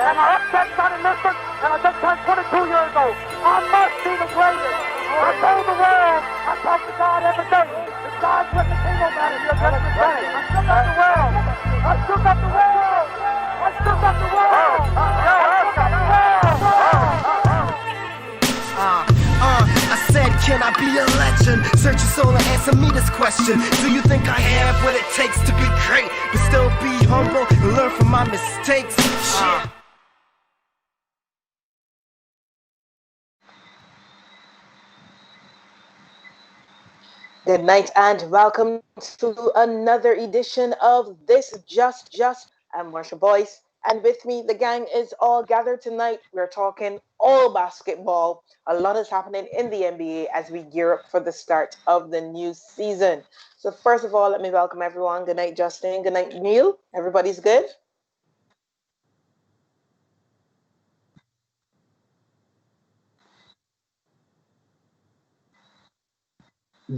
and I upset Johnny Liston, and I just turned 22 years old. I must be the greatest. I told the world, I talk to God every day. If God's with the king, no matter you're just the same. I shook up the world. I shook up the world. I shook up the world. I shook up the world. I said, can I be a legend? Search your soul and answer me this question. Do you think I have what it takes to be great, but still be humble and learn from my mistakes? Shit. Good night and welcome to another edition of This Just. I'm Marsha Boyce, and with me, the gang is all gathered tonight. We're talking all basketball. A lot is happening in the NBA as we gear up for the start of the new season. So first of all, let me welcome everyone. Good night, Justin. Good night, Neil. Everybody's good?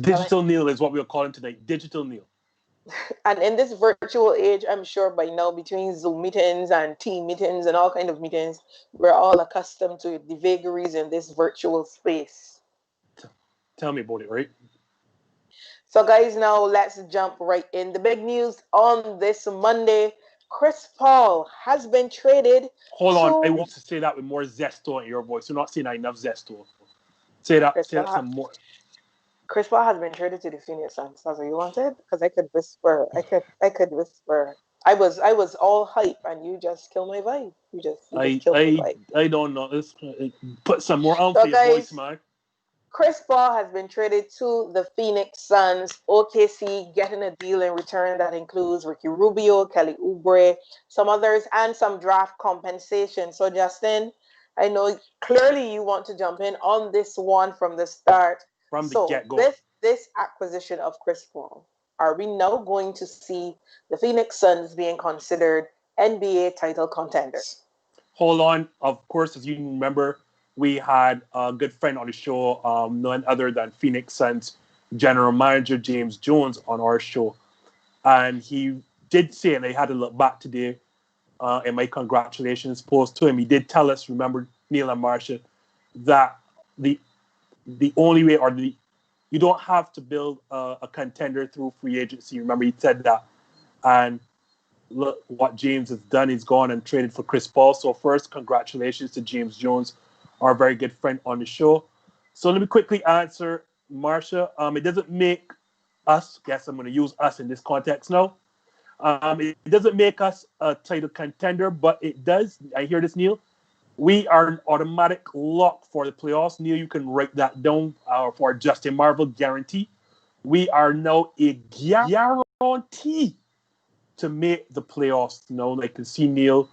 Digital Neil is what we're calling tonight. Digital Neil. And in this virtual age, I'm sure by now, between Zoom meetings and team meetings and all kind of meetings, we're all accustomed to the vagaries in this virtual space. Tell me about it, right? So, guys, now let's jump right in. The big news on this Monday: Chris Paul has been traded. Hold on. I want to say that with more zesto in your voice. You're not saying that enough zesto. Say that some more. Chris Paul has been traded to the Phoenix Suns. That's what you wanted? Because I could whisper. I could whisper. I was all hype, and you just killed my vibe. You just killed my vibe. I don't know. Let's put some more on for your voice, man. Chris Paul has been traded to the Phoenix Suns. OKC getting a deal in return that includes Ricky Rubio, Kelly Oubre, some others, and some draft compensation. So, Justin, I know clearly you want to jump in on this one from the start. From the get-go. This acquisition of Chris Paul, are we now going to see the Phoenix Suns being considered NBA title contenders? Hold on. Of course, as you remember, we had a good friend on the show, none other than Phoenix Suns general manager James Jones on our show. And he did say, and I had to look back today in my congratulations post to him, he did tell us, remember, Neil and Marsha, that the only way, or you don't have to build a contender through free agency. Remember, he said that. And look what James has done. He's gone and traded for Chris Paul. So first, congratulations to James Jones, our very good friend on the show. So let me quickly answer, Marsha. It doesn't make us, guess I'm going to use us in this context now. It doesn't make us a title contender, but it does. I hear this, Neil. We are an automatic lock for the playoffs. Neil, you can write that down for Justin Marvel guarantee. We are now a guarantee to make the playoffs. Now, I can see Neil,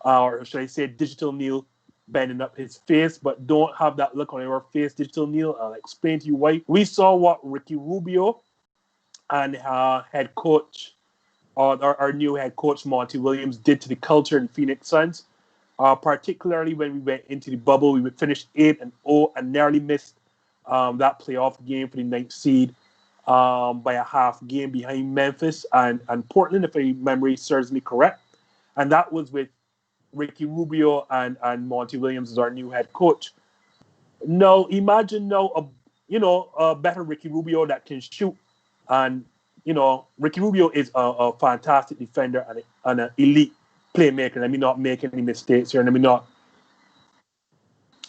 or should I say Digital Neil, bending up his face, but don't have that look on your face, Digital Neil. I'll explain to you why. We saw what Ricky Rubio and head coach, our new head coach, Monty Williams, did to the culture in Phoenix Suns. Particularly when we went into the bubble, we would finish 8-0 and narrowly missed that playoff game for the 9th seed by a half game behind Memphis and Portland, if my memory serves me correct. And that was with Ricky Rubio and Monty Williams as our new head coach. Now, imagine now a better Ricky Rubio that can shoot. And, Ricky Rubio is a fantastic defender and an elite playmaker. Let me not make any mistakes here.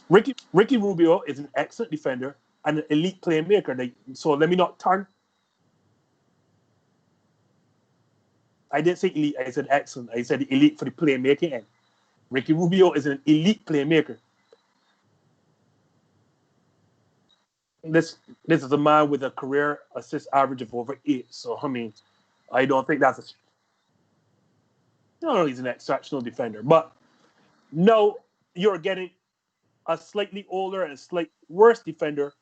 Ricky Rubio is an excellent defender and an elite playmaker. So let me not turn. I didn't say elite. I said excellent. I said elite for the playmaking end. Ricky Rubio is an elite playmaker. This is a man with a career assist average of over 8. So I don't think that's he's an exceptional defender. But no, you're getting a slightly older and a slightly worse defender,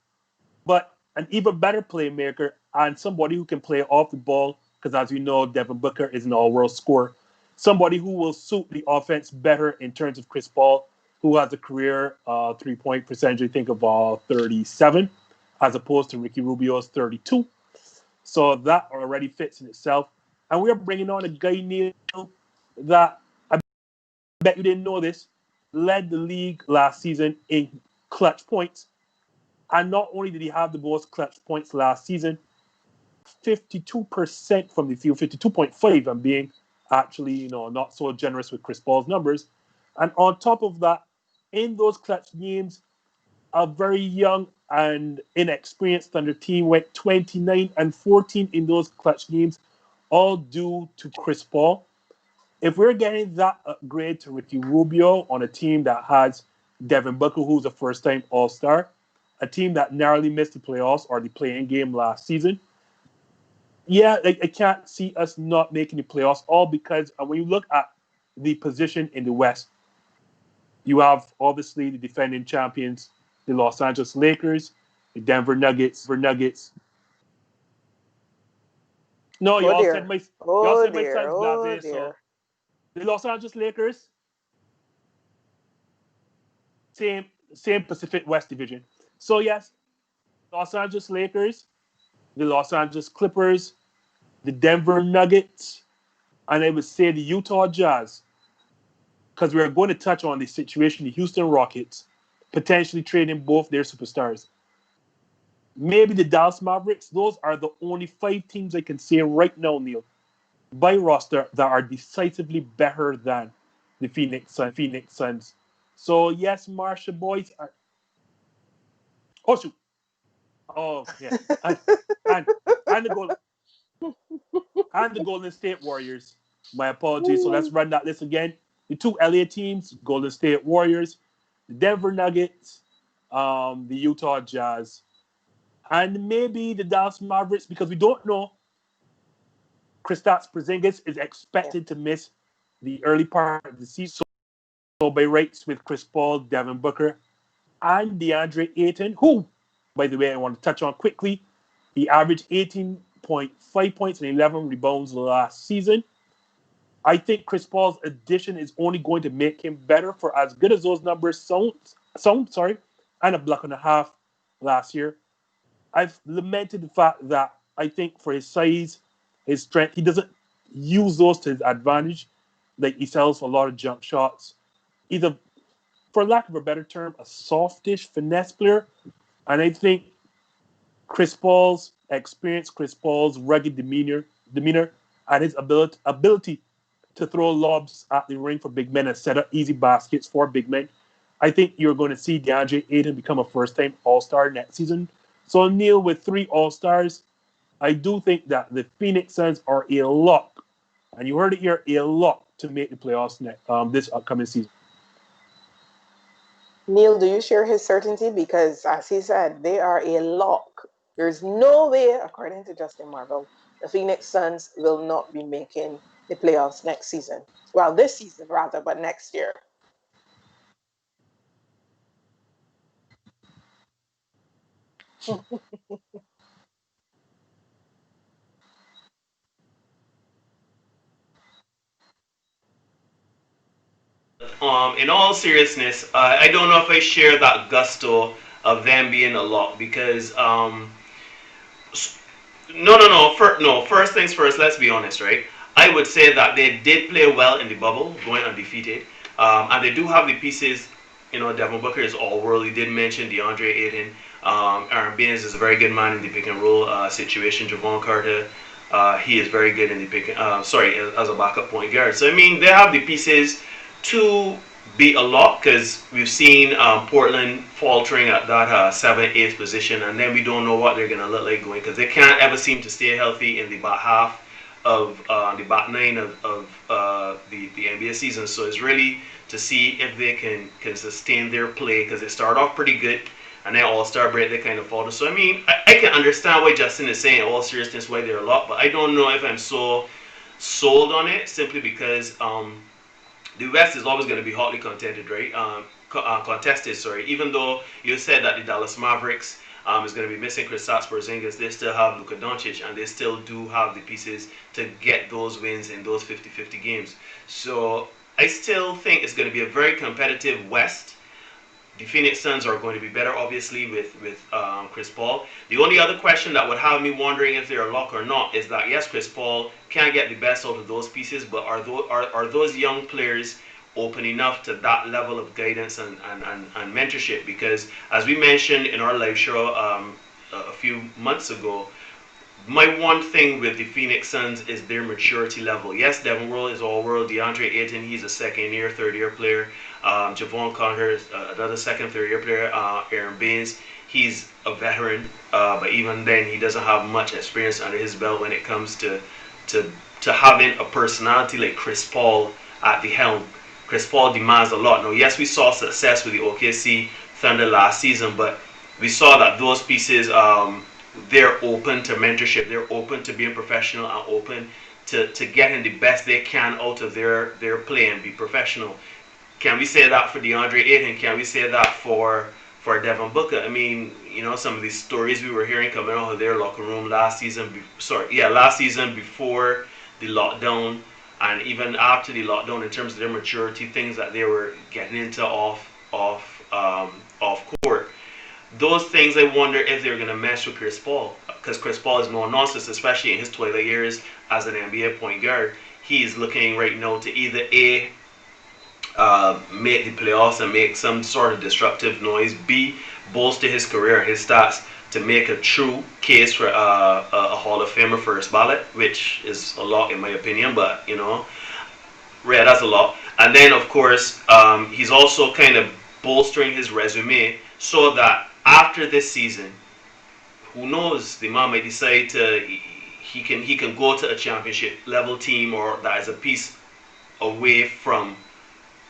but an even better playmaker and somebody who can play off the ball, because as we know, Devin Booker is an all-world scorer. Somebody who will suit the offense better in terms of Chris Paul, who has a career three-point percentage, I think, of 37, as opposed to Ricky Rubio's 32. So that already fits in itself. And we're bringing on a guy, Neil, that bet you didn't know this, led the league last season in clutch points. And not only did he have the most clutch points last season, 52% from the field, 52.5, I'm being actually, not so generous with Chris Paul's numbers. And on top of that, in those clutch games, a very young and inexperienced Thunder team went 29 and 14 in those clutch games, all due to Chris Paul. If we're getting that upgrade to Ricky Rubio on a team that has Devin Booker, who's a first-time All-Star, a team that narrowly missed the playoffs or the play-in game last season, yeah, I can't see us not making the playoffs, all because when you look at the position in the West, you have obviously the defending champions, the Los Angeles Lakers, the Denver Nuggets. No, you all said my Suns blasé. So the Los Angeles Lakers, same Pacific West Division. So yes, Los Angeles Lakers, the Los Angeles Clippers, the Denver Nuggets, and I would say the Utah Jazz, because we're going to touch on the situation, the Houston Rockets, potentially trading both their superstars. Maybe the Dallas Mavericks. Those are the only 5 teams I can say right now, Neil, by roster that are decisively better than the Phoenix Suns. So yes, Marsha boys. Oh shoot! Oh yeah, and the Golden State Warriors. My apologies. So let's run that list again. The 2 LA teams: Golden State Warriors, the Denver Nuggets, the Utah Jazz, and maybe the Dallas Mavericks, because we don't know. Kristaps Porzingis is expected to miss the early part of the season. So by rights with Chris Paul, Devin Booker, and DeAndre Ayton, who, by the way, I want to touch on quickly. He averaged 18.5 points and 11 rebounds last season. I think Chris Paul's addition is only going to make him better, for as good as those numbers sound, and a block and a half last year. I've lamented the fact that I think for his size, his strength, he doesn't use those to his advantage. Like, he sells a lot of jump shots. He's for lack of a better term, a softish finesse player. And I think Chris Paul's experience, Chris Paul's rugged demeanor, and his ability to throw lobs at the ring for big men and set up easy baskets for big men, I think you're going to see DeAndre Ayton become a first-time All-Star next season. So, Neil, with 3 All-Stars, I do think that the Phoenix Suns are a lock, and you heard it here, a lock to make the playoffs this upcoming season. Neil, do you share his certainty? Because, as he said, they are a lock. There's no way, according to Justin Marvel, the Phoenix Suns will not be making the playoffs next season. Well, this season, rather, but next year. In all seriousness, I don't know if I share that gusto of them being a lock, because no. First things first. Let's be honest, right? I would say that they did play well in the bubble, going undefeated, and they do have the pieces. Devin Booker is all-world. He did mention DeAndre Ayton. Aaron Baines is a very good man in the pick and roll situation. Javon Carter, he is very good in the pick. As a backup point guard. So I mean, they have the pieces to be a lock, because we've seen Portland faltering at that 7th, 8th position, and then we don't know what they're going to look like going, because they can't ever seem to stay healthy in the back half of the back 9 of the NBA season. So it's really to see if they can sustain their play, because they start off pretty good, and then All-Star break they kind of falter. So I mean, I can understand why Justin is saying, in all seriousness, why they're a lock, but I don't know if I'm so sold on it, simply because the West is always going to be hotly contested, right? Even though you said that the Dallas Mavericks is going to be missing Kristaps Porzingis, they still have Luka Doncic, and they still do have the pieces to get those wins in those 50-50 games. So I still think it's going to be a very competitive West. The Phoenix Suns are going to be better, obviously, with Chris Paul. The only other question that would have me wondering if they're a lock or not is that, yes, Chris Paul can get the best out of those pieces, but are those young players open enough to that level of guidance and mentorship. Because as we mentioned in our live show a few months ago, my one thing with the Phoenix Suns is their maturity level. Yes, Devin World is all world. DeAndre Ayton, he's a second year, third year player. Javon Carter is another second, third year player. Aaron Baines, he's a veteran, but even then, he doesn't have much experience under his belt when it comes to to having a personality like Chris Paul at the helm. Chris Paul demands a lot. Now, yes, we saw success with the OKC Thunder last season, but we saw that those pieces, they're open to mentorship. They're open to being professional and open to getting the best they can out of their play and be professional. Can we say that for DeAndre Ayton? Can we say that for Devin Booker? I mean, some of these stories we were hearing coming out of their locker room last season. Last season before the lockdown, and even after the lockdown, in terms of their maturity, things that they were getting into off court. Those things, I wonder if they're going to mesh with Chris Paul, because Chris Paul is no nonsense, especially in his twilight years as an NBA point guard. He's looking right now to either make the playoffs and make some sort of disruptive noise, B, bolster his career, his stats, to make a true case for a Hall of Famer first ballot, which is a lot in my opinion, but yeah, that's a lot. And then of course, he's also kind of bolstering his resume so that after this season, who knows, the man might decide he can go to a championship level team, or that is a piece away from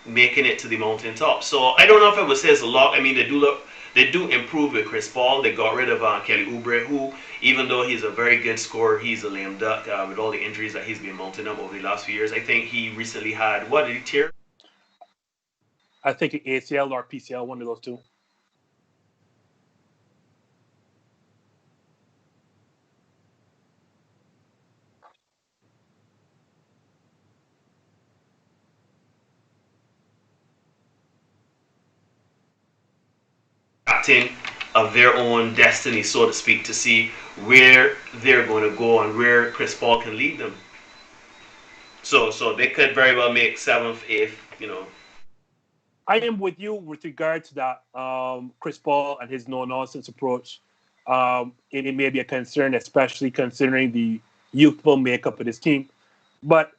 making it to the mountaintop. So I don't know if I would say it's a lot. I mean, they do improve with Chris Paul. They got rid of Kelly Oubre, who, even though he's a very good scorer, he's a lame duck with all the injuries that he's been mounting up over the last few years. I think he recently had, what did he tear? I think ACL or PCL, one of those two. Captain of their own destiny, so to speak, to see where they're going to go and where Chris Paul can lead them. So they could very well make 7th, 8th. I am with you with regard to that. Chris Paul and his no-nonsense approach. It may be a concern, especially considering the youthful makeup of his team. But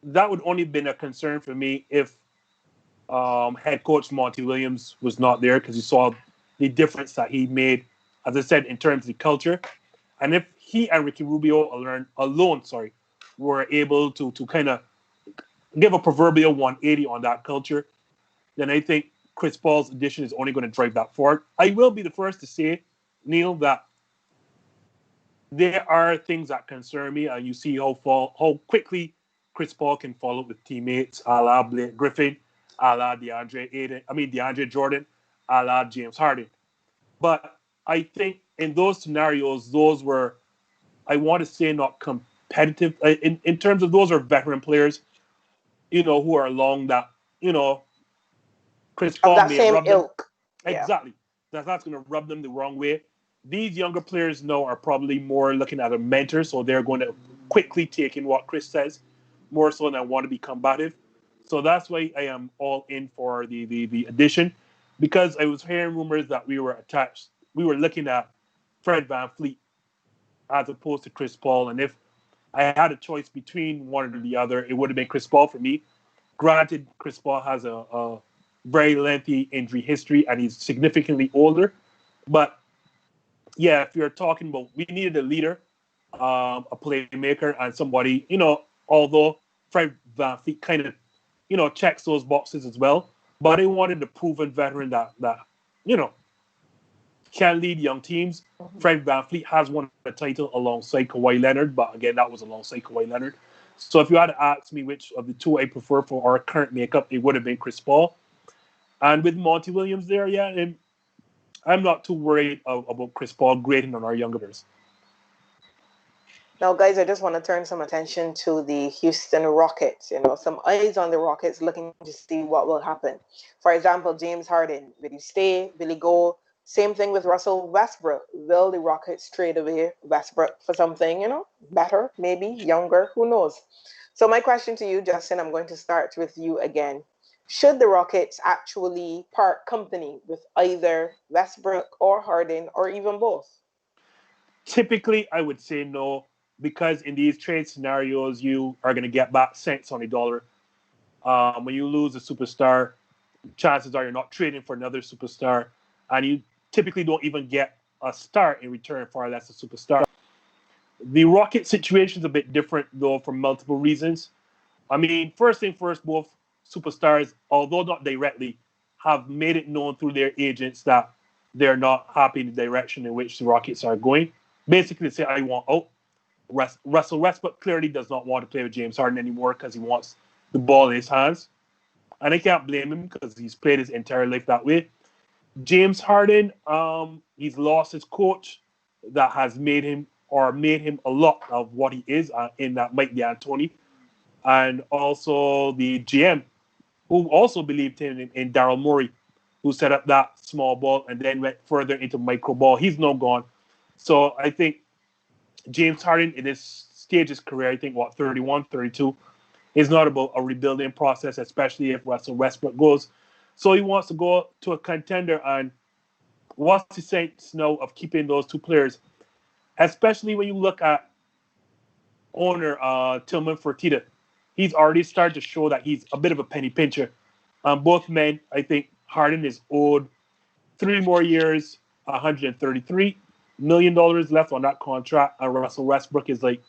that would only have been a concern for me if head coach Monty Williams was not there, because you saw the difference that he made, as I said, in terms of the culture. And if he and Ricky Rubio alone were able to kind of give a proverbial 180 on that culture, then I think Chris Paul's addition is only going to drive that forward. I will be the first to say, Neil, that there are things that concern me, and you see how quickly Chris Paul can follow with teammates, a la Blake Griffin, a la DeAndre Jordan, a la James Harden. But I think in those scenarios, those were, I want to say, not competitive. In terms of, those are veteran players, who are along that, Chris Paul of that may same rub ilk. them. Exactly. That's going to rub them the wrong way. These younger players now are probably more looking at a mentor, so they're going to quickly take in what Chris says, more so than want to be combative. So that's why I am all in for the addition, because I was hearing rumors that we were looking at Fred VanVleet as opposed to Chris Paul, and if I had a choice between one or the other, it would have been Chris Paul for me. Granted, Chris Paul has a very lengthy injury history, and he's significantly older. But yeah, if you're talking about, we needed a leader, a playmaker, and somebody, although Fred VanVleet kind of, checks those boxes as well. But I wanted a proven veteran that can lead young teams. Fred VanVleet has won a title alongside Kawhi Leonard, but again, that was alongside Kawhi Leonard. So if you had to ask me which of the two I prefer for our current makeup, it would have been Chris Paul. And with Monty Williams there, and I'm not too worried about Chris Paul grading on our youngers. Now, guys, I just want to turn some attention to the Houston Rockets. Some eyes on the Rockets looking to see what will happen. For example, James Harden, will he stay? Will he go? Same thing with Russell Westbrook. Will the Rockets trade away Westbrook for something, better, maybe, younger? Who knows? So my question to you, Justin, I'm going to start with you again. Should the Rockets actually part company with either Westbrook or Harden or even both? Typically, I would say no, because in these trade scenarios, you are going to get back cents on the dollar. When you lose a superstar, chances are you're not trading for another superstar, and you typically don't even get a star in return, far less a superstar. The Rocket situation is a bit different, though, for multiple reasons. I mean, first thing first, both superstars, although not directly, have made it known through their agents that they're not happy in the direction in which the Rockets are going. Basically, they say, I want out. Russell Westbrook clearly does not want to play with James Harden anymore because he wants the ball in his hands. And I can't blame him because he's played his entire life that way. James Harden, he's lost his coach that has made him a lot of what he is in that Mike D'Antoni, and also the GM who also believed in Daryl Morey, who set up that small ball and then went further into micro ball. He's now gone. So I think James Harden in this stage of his career, I think 31, 32, is not about a rebuilding process, especially if Russell Westbrook goes. So he wants to go to a contender. And what's the sense now of keeping those two players, especially when you look at owner Tillman Fertitta? He's already started to show that he's a bit of a penny pincher. Both men, I think Harden is owed 3 more years, $133 million left on that contract, and Russell Westbrook is like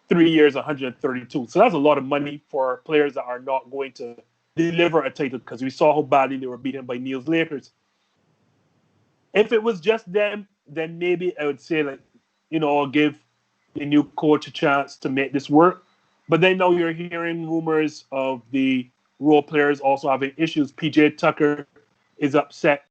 3 years, 132. So that's a lot of money for players that are not going to deliver a title, because we saw how badly they were beaten by Neil's Lakers. If it was just them, then maybe I would say, like, I'll give the new coach a chance to make this work. But then now you're hearing rumors of the role players also having issues. PJ Tucker is upset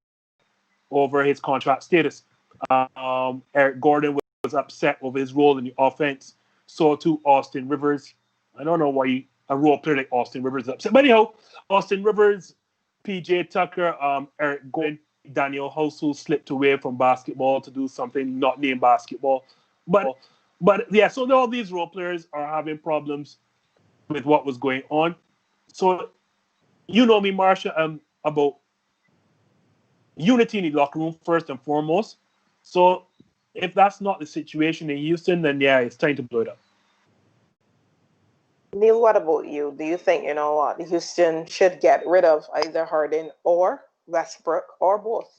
over his contract status. Eric Gordon was upset over his role in the offense. So too Austin Rivers. I don't know why a role player like Austin Rivers is upset. But anyhow, Austin Rivers, PJ Tucker, Eric Gordon, Daniel House, who slipped away from basketball to do something not named basketball. But yeah, so all these role players are having problems with what was going on. So you know me, Marsha, about unity in the locker room first and foremost. So if that's not the situation in Houston, then yeah, it's time to blow it up. Neil, what about you? Do you think, Houston should get rid of either Harden or Westbrook or both?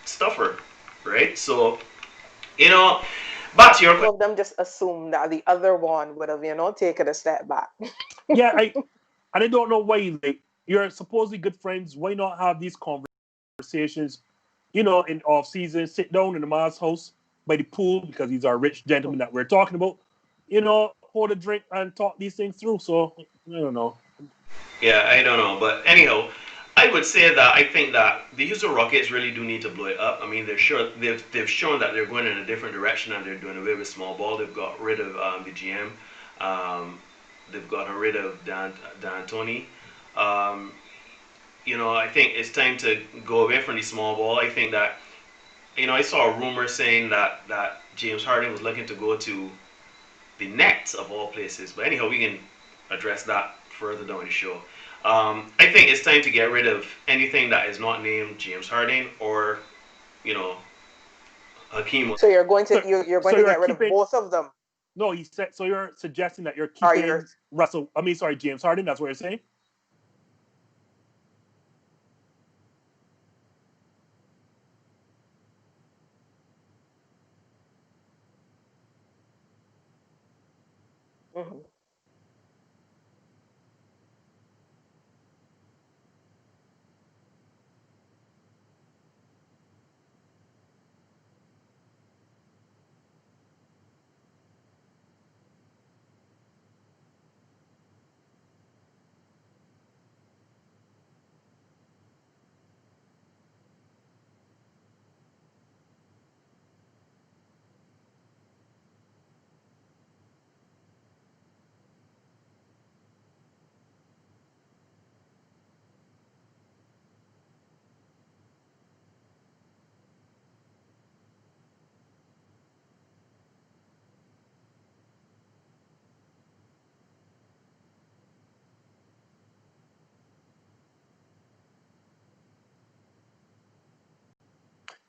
Stuffer, right? So, you know, back to your Some of them just assume that the other one would have, taken a step back. Yeah, I don't know why, like, you're supposedly good friends. Why not have these conversations, in off season? Sit down in the man's house by the pool, because these are rich gentlemen that we're talking about. Hold a drink and talk these things through. So I don't know. Yeah, I don't know, but anyhow, I would say that I think that the Houston Rockets really do need to blow it up. I mean, they've shown that they're going in a different direction, and they're doing away with small ball. They've got rid of the GM. They've gotten rid of D'Antoni. Um, I think it's time to go away from the small ball. I think that I saw a rumor saying that James Harden was looking to go to the Nets of all places. But anyhow, we can address that further down the show. I think it's time to get rid of anything that is not named James Harden or, you know, Hakeem. So you're going to get rid of both of them. No, he said. So you're suggesting that you're keeping James Harden. That's what you're saying.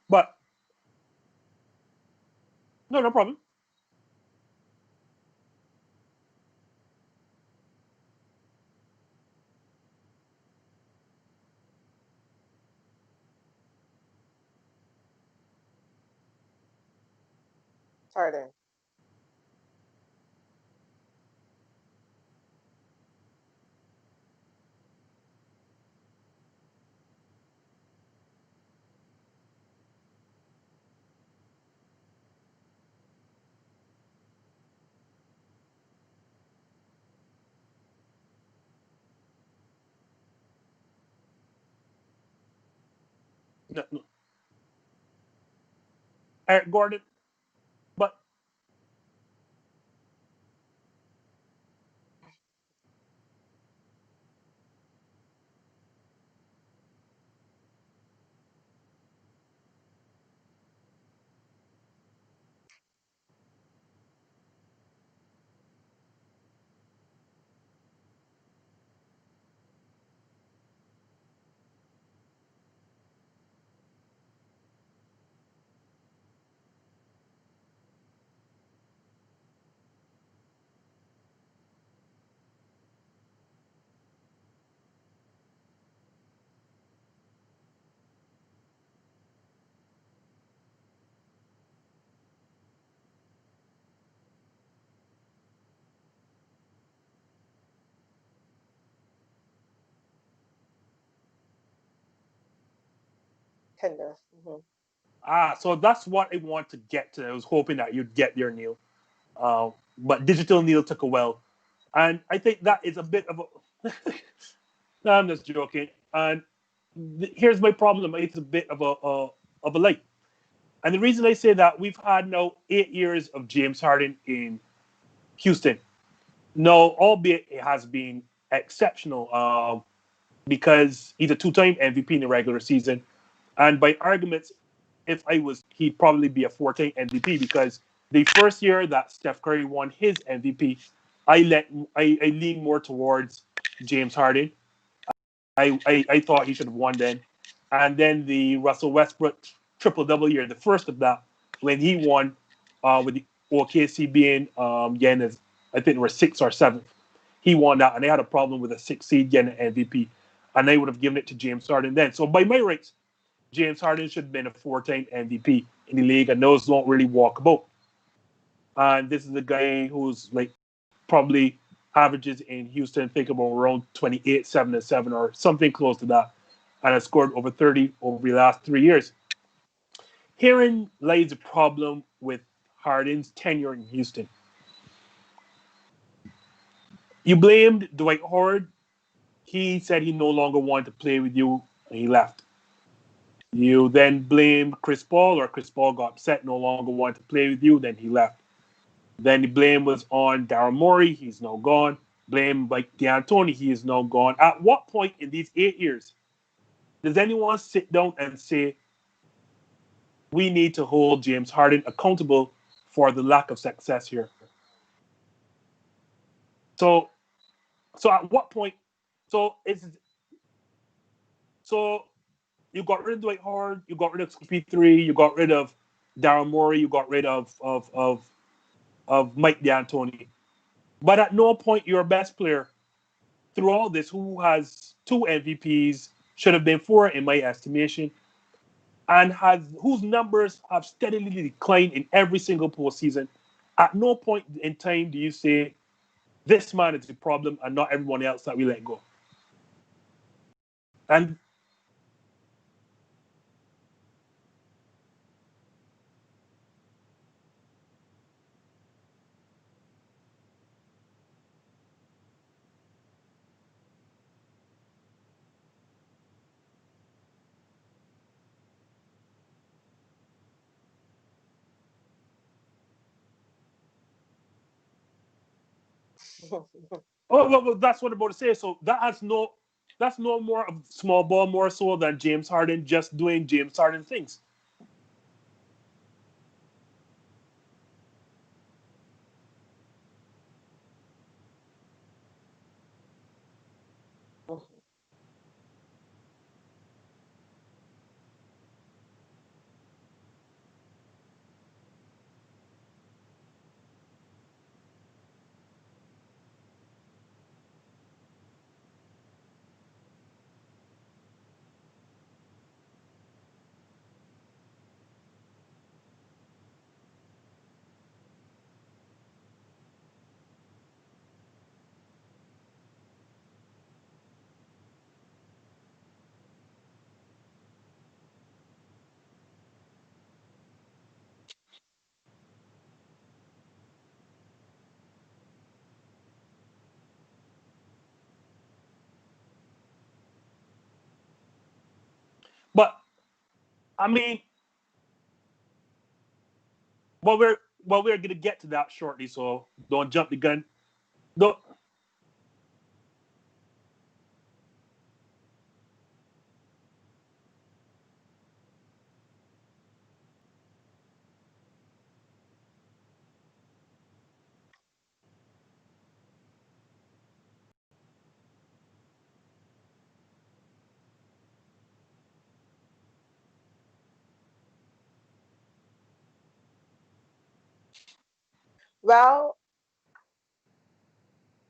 But no, no problem. Harden. No, no. Eric Gordon. But Tender. Hmm. so that's what I want to get to. I was hoping that you'd get there, Neil. But Digital Neil took a while, and I think that is a bit of a. No, I'm just joking. And here's my problem. It's a bit of a light. And the reason I say that, we've had now 8 years of James Harden in Houston. No, albeit it has been exceptional, because he's a two-time MVP in the regular season, and by arguments, if I was, he'd probably be a four-time MVP, because the first year that Steph Curry won his MVP, I lean more towards James Harden. I thought he should have won then. And then the Russell Westbrook triple double year, the first of that, when he won, with the OKC being, again, as I think they were sixth or seventh. He won that, and they had a problem with a six seed getting an MVP, and they would have given it to James Harden then. So by my rates, James Harden should have been a four-time MVP in the league, and those don't really walk about. And this is a guy who's like probably averages in Houston, think about around 28, 7 and 7, or something close to that, and has scored over 30 over the last 3 years. Herein lies the problem with Harden's tenure in Houston. You blamed Dwight Howard. He said he no longer wanted to play with you, and he left. You then blamed Chris Paul, or Chris Paul got upset, no longer wanted to play with you, then he left. Then the blame was on Daryl Morey. He's now gone. Blame Mike D'Antoni. He is now gone. At what point in these 8 years does anyone sit down and say, we need to hold James Harden accountable for the lack of success here? So, so at what point? So it's so you got rid of Dwight Howard, you got rid of CP3, you got rid of Daryl Morey, you got rid of Mike D'Antoni. But at no point your best player through all this, who has two MVPs, should have been four in my estimation, and has whose numbers have steadily declined in every single postseason. At no point in time do you say this man is the problem and not everyone else that we let go. And well, that's what I'm about to say. So that's no more of small ball more so than James Harden just doing James Harden things. I mean, we're gonna get to that shortly, so don't jump the gun. Don't. Well,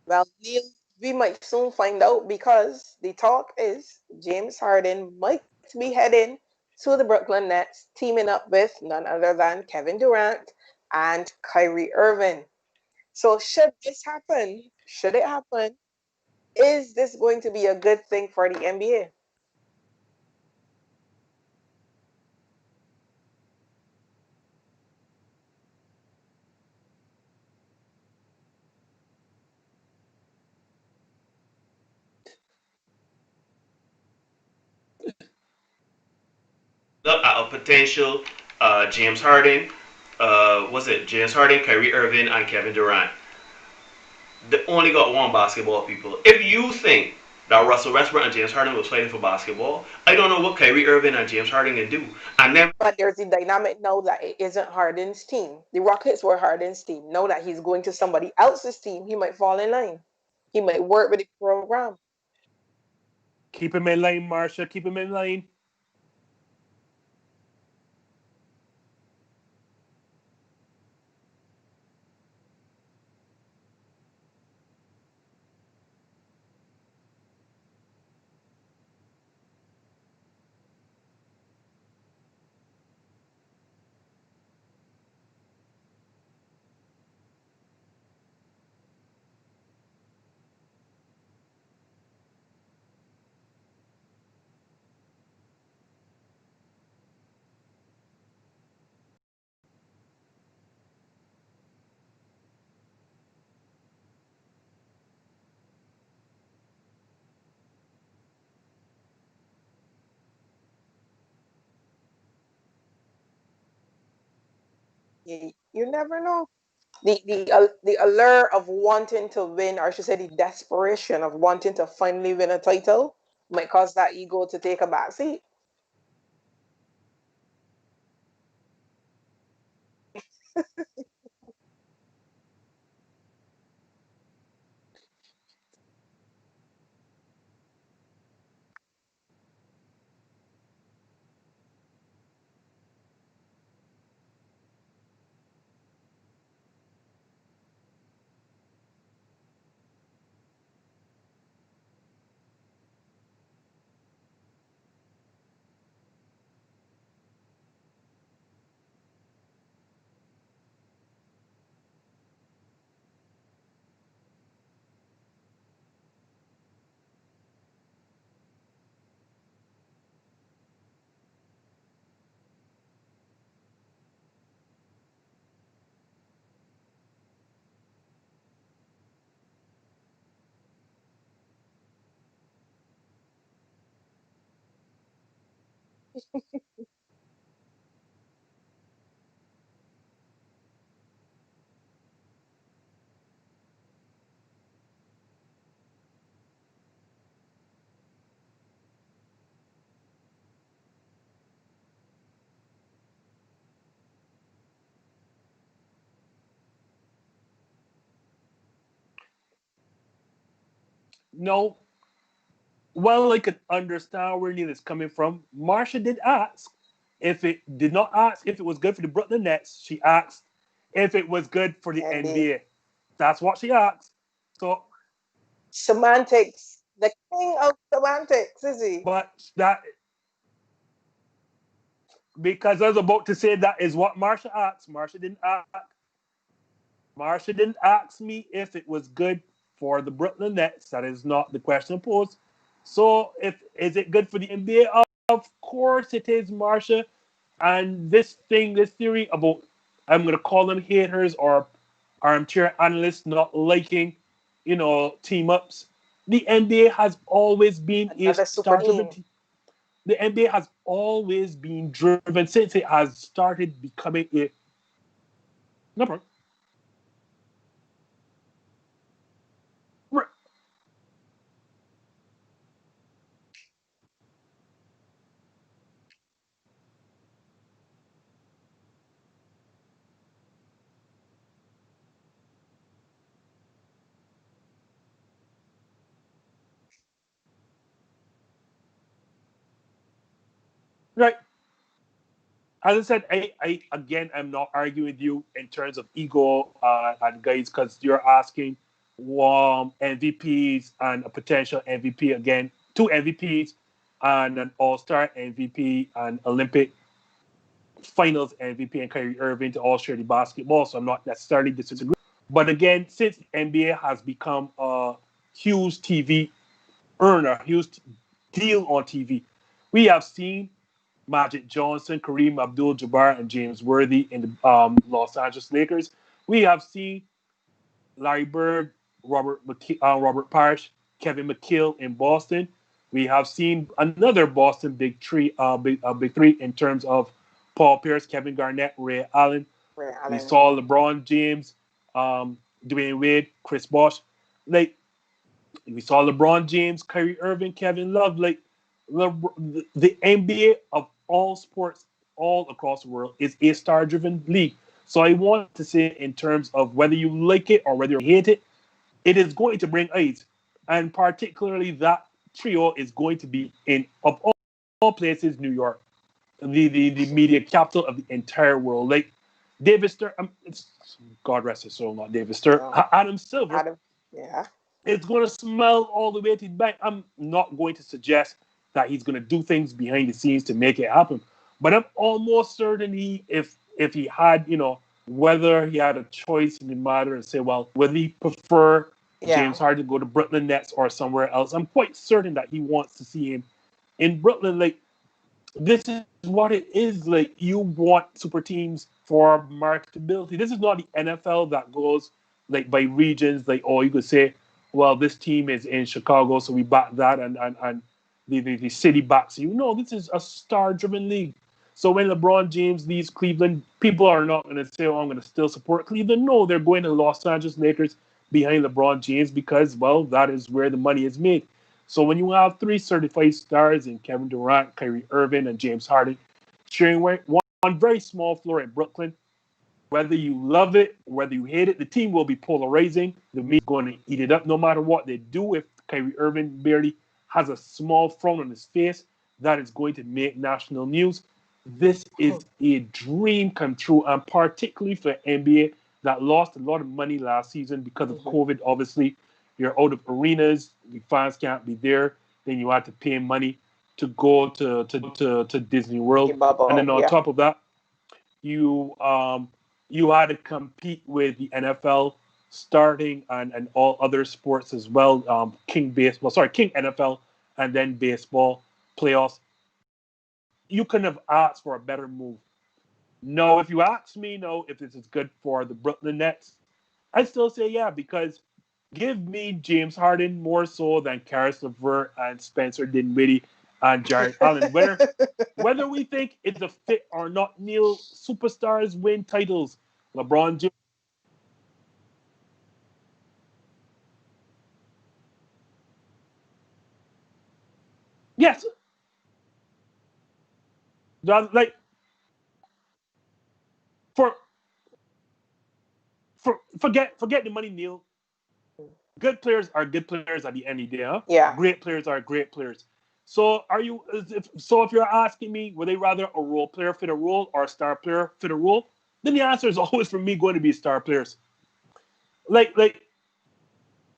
well, Neil, we might soon find out because the talk is James Harden might be heading to the Brooklyn Nets, teaming up with none other than Kevin Durant and Kyrie Irving. So, should this happen? Should it happen? Is this going to be a good thing for the NBA? Look at a potential James Harden, was it James Harden, Kyrie Irving, and Kevin Durant. They only got one basketball, people. If you think that Russell Westbrook and James Harden was fighting for basketball, I don't know what Kyrie Irving and James Harden can do. And then, But there's the dynamic now that it isn't Harden's team. The Rockets were Harden's team. Now that he's going to somebody else's team, he might fall in line. He might work with the program. Keep him in line, Marsha. Keep him in line. You never know. The allure of wanting to win, or I should say, the desperation of wanting to finally win a title, might cause that ego to take a back seat. No. Well, I could understand where Neil is coming from. Marsha did ask if it did not ask if it was good for the Brooklyn Nets. She asked if it was good for the Indeed. NBA. That's what she asked. So, Semantics. The king of semantics, is he? but that because I was about to say that is what Marsha asked. Marsha didn't ask me if it was good for the Brooklyn Nets. That is not the question posed. So, if is it good for the NBA? Of course, it is, Marsha. And this theory about I'm gonna call them haters or armchair analysts not liking, team ups. The NBA has always been a Another super start of team. the the NBA has always been driven since it has started becoming a number. Right. As I said, I again, I'm not arguing with you in terms of ego and guys, because you're asking MVPs and a potential MVP again, two MVPs and an All-Star MVP and Olympic Finals MVP and Kyrie Irving to all share the basketball. So I'm not necessarily disagreeing. But again, since NBA has become a huge TV earner, huge deal on TV, we have seen Magic Johnson, Kareem Abdul-Jabbar, and James Worthy in the Los Angeles Lakers. We have seen Larry Bird, Robert Parrish, Kevin McHale in Boston. We have seen another Boston big three in terms of Paul Pierce, Kevin Garnett, Ray Allen. We saw LeBron James, Dwayne Wade, Chris Bosh. Like we saw LeBron James, Kyrie Irving, Kevin Love. Like the NBA of all sports, all across the world, is a star-driven league. So I want to say, in terms of whether you like it or whether you hate it, it is going to bring eyes, and particularly that trio is going to be in of all places, New York, the media capital of the entire world. Like David Stern, God rest his soul, not David Stern, Adam Silver. Yeah. It's going to smell all the way to the bank. I'm not going to suggest that he's going to do things behind the scenes to make it happen, but I'm almost certain if he had, whether he had a choice in the matter and say, well, whether he prefer James Harden to go to Brooklyn Nets or somewhere else, I'm quite certain that he wants to see him in Brooklyn. Like, this is what it is. Like, you want super teams for marketability. This is not the NFL that goes like by regions. Like, you could say, well, this team is in Chicago, so we back that, and the city backs you. No, this is a star-driven league. So when LeBron James leaves Cleveland, people are not going to say, I'm going to still support Cleveland. No, they're going to Los Angeles Lakers behind LeBron James because, well, that is where the money is made. So when you have three certified stars in Kevin Durant, Kyrie Irving, and James Harden sharing one very small floor in Brooklyn, whether you love it, whether you hate it, the team will be polarizing. The media is going to eat it up no matter what they do. If Kyrie Irving barely has a small frown on his face, that is going to make national news. This is a dream come true, and particularly for NBA that lost a lot of money last season because of COVID. Obviously, you're out of arenas, the fans can't be there. Then you have to pay money to go to Disney World, and then on top of that, you had to compete with the NFL starting and all other sports as well. King NFL, and then baseball playoffs. You couldn't have asked for a better move. No, if you ask me, if this is good for the Brooklyn Nets, I still say yeah, because give me James Harden more so than Caris LeVert and Spencer Dinwiddie and Jarrett Allen. Whether we think it's a fit or not, Neil, superstars win titles. LeBron James. Yes. Like, forget the money, Neil. Good players are good players at the end of the day. Huh? Yeah. Great players are great players. So if you're asking me, would they rather a role player fit a role or a star player fit a role? Then the answer is always for me going to be star players. Like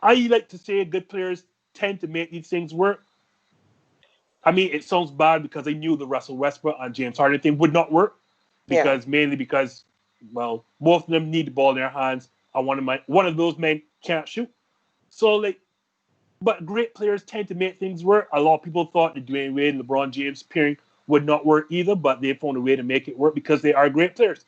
I like to say good players tend to make these things work. I mean, it sounds bad because I knew the Russell Westbrook and James Harden thing would not work mainly because, well, both of them need the ball in their hands, and one of those men can't shoot. So but great players tend to make things work. A lot of people thought the Dwayne Wade and LeBron James pairing would not work either, but they found a way to make it work because they are great players.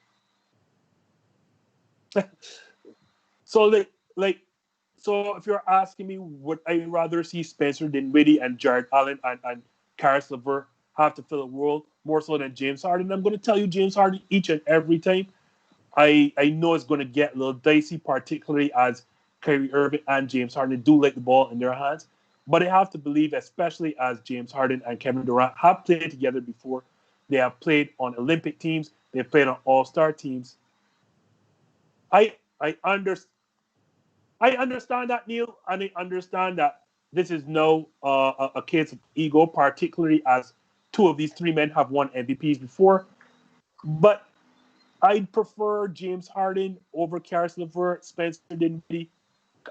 So if you're asking me, would I rather see Spencer Dinwiddie and Jarrett Allen and Caris LeVert have to fill a role more so than James Harden. I'm going to tell you, James Harden, each and every time, I know it's going to get a little dicey, particularly as Kyrie Irving and James Harden do like the ball in their hands. But I have to believe, especially as James Harden and Kevin Durant have played together before, they have played on Olympic teams, they've played on All-Star teams. I I under, I understand that, Neil, and I understand that this is no a case of ego, particularly as two of these three men have won MVPs before. But I'd prefer James Harden over Karis LeVert, Spencer Dinwiddie,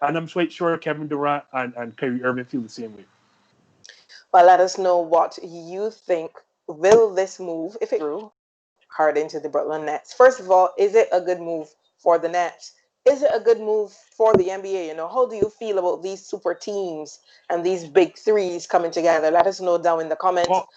and I'm quite sure Kevin Durant and Kyrie Irving feel the same way. Well, let us know what you think. Will this move, if it grew, Harden to the Brooklyn Nets? First of all, is it a good move for the Nets? Is it a good move for the NBA? You know, how do you feel about these super teams and these big threes coming together? Let us know down in the comments. Well,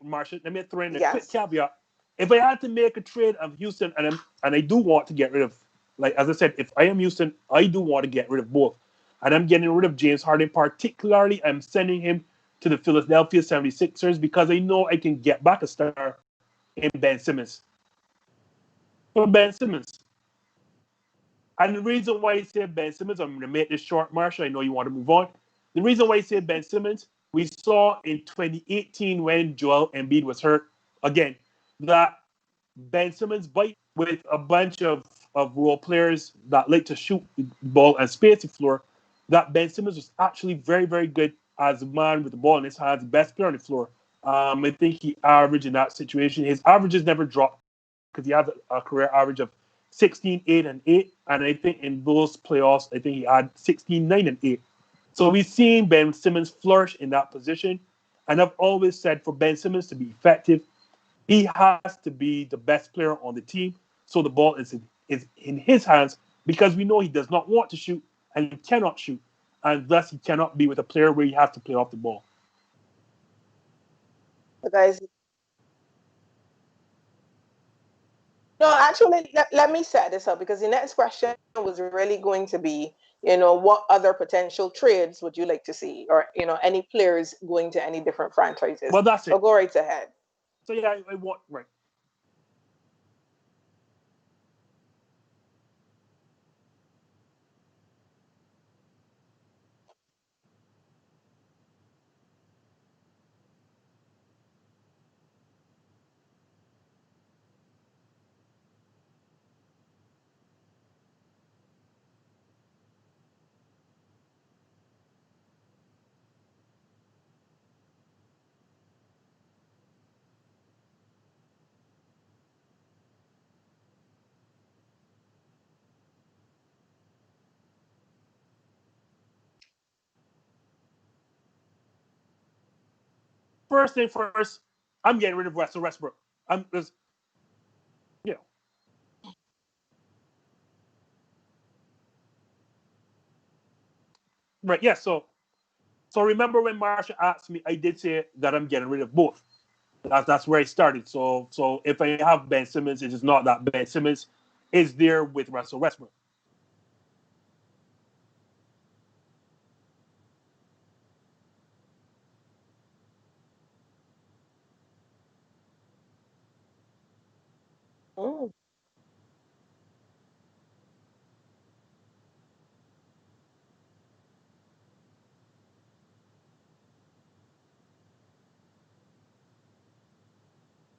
Marsha, let me throw in a quick Yes. caveat. If I had to make a trade of Houston, and I do want to get rid of, like as I said, if I am Houston, I do want to get rid of both. And I'm getting rid of James Harden. Particularly, I'm sending him to the Philadelphia 76ers because I know I can get back a star in Ben Simmons. For Ben Simmons. And the reason why I say Ben Simmons, I'm going to make this short, Marsha. I know you want to move on. The reason why I say Ben Simmons, we saw in 2018 when Joel Embiid was hurt, again, that Ben Simmons bite with a bunch of role players that like to shoot the ball and space the floor, that Ben Simmons was actually very, very good as a man with the ball in his hands, the best player on the floor. I think he averaged in that situation. His averages never dropped because he had a career average of 16, 8, and 8. And I think in those playoffs, I think he had 16, 9, and 8. So we've seen Ben Simmons flourish in that position. And I've always said for Ben Simmons to be effective, he has to be the best player on the team. So the ball is in his hands because we know he does not want to shoot and he cannot shoot. And thus he cannot be with a player where he has to play off the ball. So guys, no, actually, let me set this up because the next question was really going to be, you know, what other potential trades would you like to see, or you know, any players going to any different franchises? Well, that's it. So go right ahead. So yeah, I want right. First thing first, I'm getting rid of Russell Westbrook. I'm just, you know. Right, yeah, so remember when Marsha asked me, I did say that I'm getting rid of both. That's where I started. So if I have Ben Simmons, it is not that Ben Simmons is there with Russell Westbrook. Mm.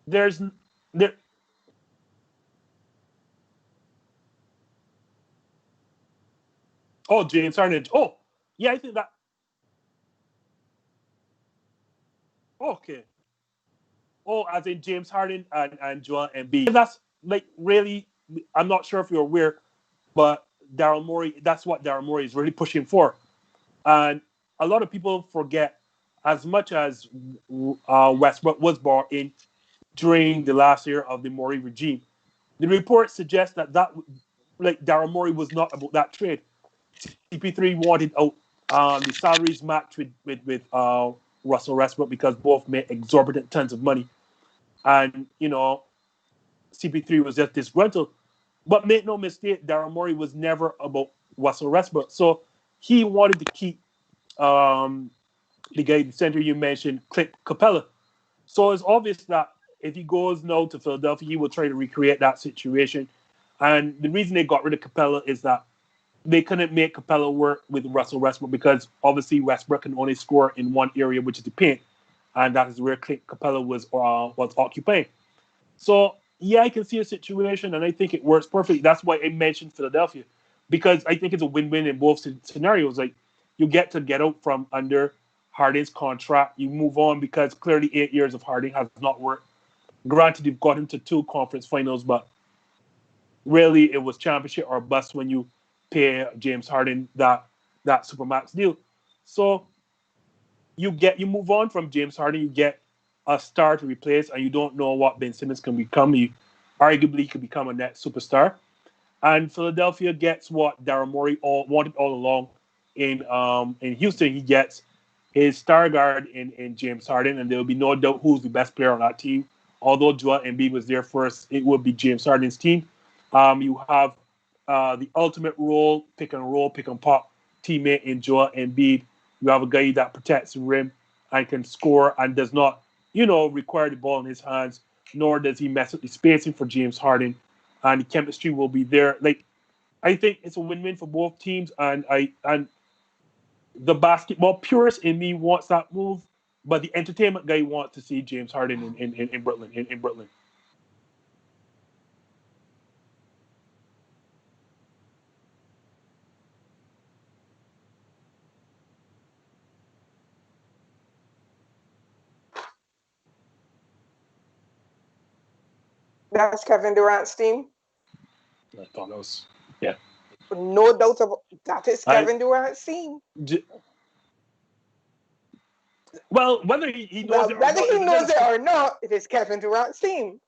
There's there. Oh, James Harden. Oh, yeah, I think that. Okay. Oh, as in James Harden and Joel Embiid. That's like really. I'm not sure if you're aware, but Daryl Morey. That's what Daryl Morey is really pushing for, and a lot of people forget. As much as Westbrook was brought in during the last year of the Morey regime, the report suggests that like Daryl Morey was not about that trade. CP3 wanted out the salaries matched with Russell Westbrook because both made exorbitant tons of money, and you know CP3 was just disgruntled. But make no mistake, Daryl Morey was never about Russell Westbrook, so he wanted to keep the guy, the center you mentioned, Clint Capella. So it's obvious that if he goes now to Philadelphia, he will try to recreate that situation. And the reason they got rid of Capella is that they couldn't make Capella work with Russell Westbrook because obviously Westbrook can only score in one area, which is the paint, and that is where Capella was occupying. So yeah, I can see a situation, and I think it works perfectly. That's why I mentioned Philadelphia, because I think it's a win-win in both scenarios. Like you get out from under Harden's contract, you move on because clearly 8 years of Harden has not worked. Granted, you've got into 2 conference finals, but really it was championship or bust when you pay James Harden that supermax deal. So you move on from James Harden, you get a star to replace, and you don't know what Ben Simmons can become. He arguably could become a net superstar. And Philadelphia gets what Daryl Morey wanted all along in Houston. He gets his star guard in James Harden, and there will be no doubt who's the best player on that team. Although Joel Embiid was there first, it would be James Harden's team. You have the ultimate role, pick and pop teammate in Joel Embiid. You have a guy that protects the rim and can score and does not, require the ball in his hands, nor does he mess up the spacing for James Harden. And the chemistry will be there. Like, I think it's a win-win for both teams, and the basketball purist in me wants that move, but the entertainment guy wants to see James Harden in Brooklyn. In Brooklyn. That's Kevin Durant's team. I thought that was, yeah. No doubt about that is Kevin Durant's team. Well, whether he knows it or whether not, he knows it or not, it is Kevin Durant's team.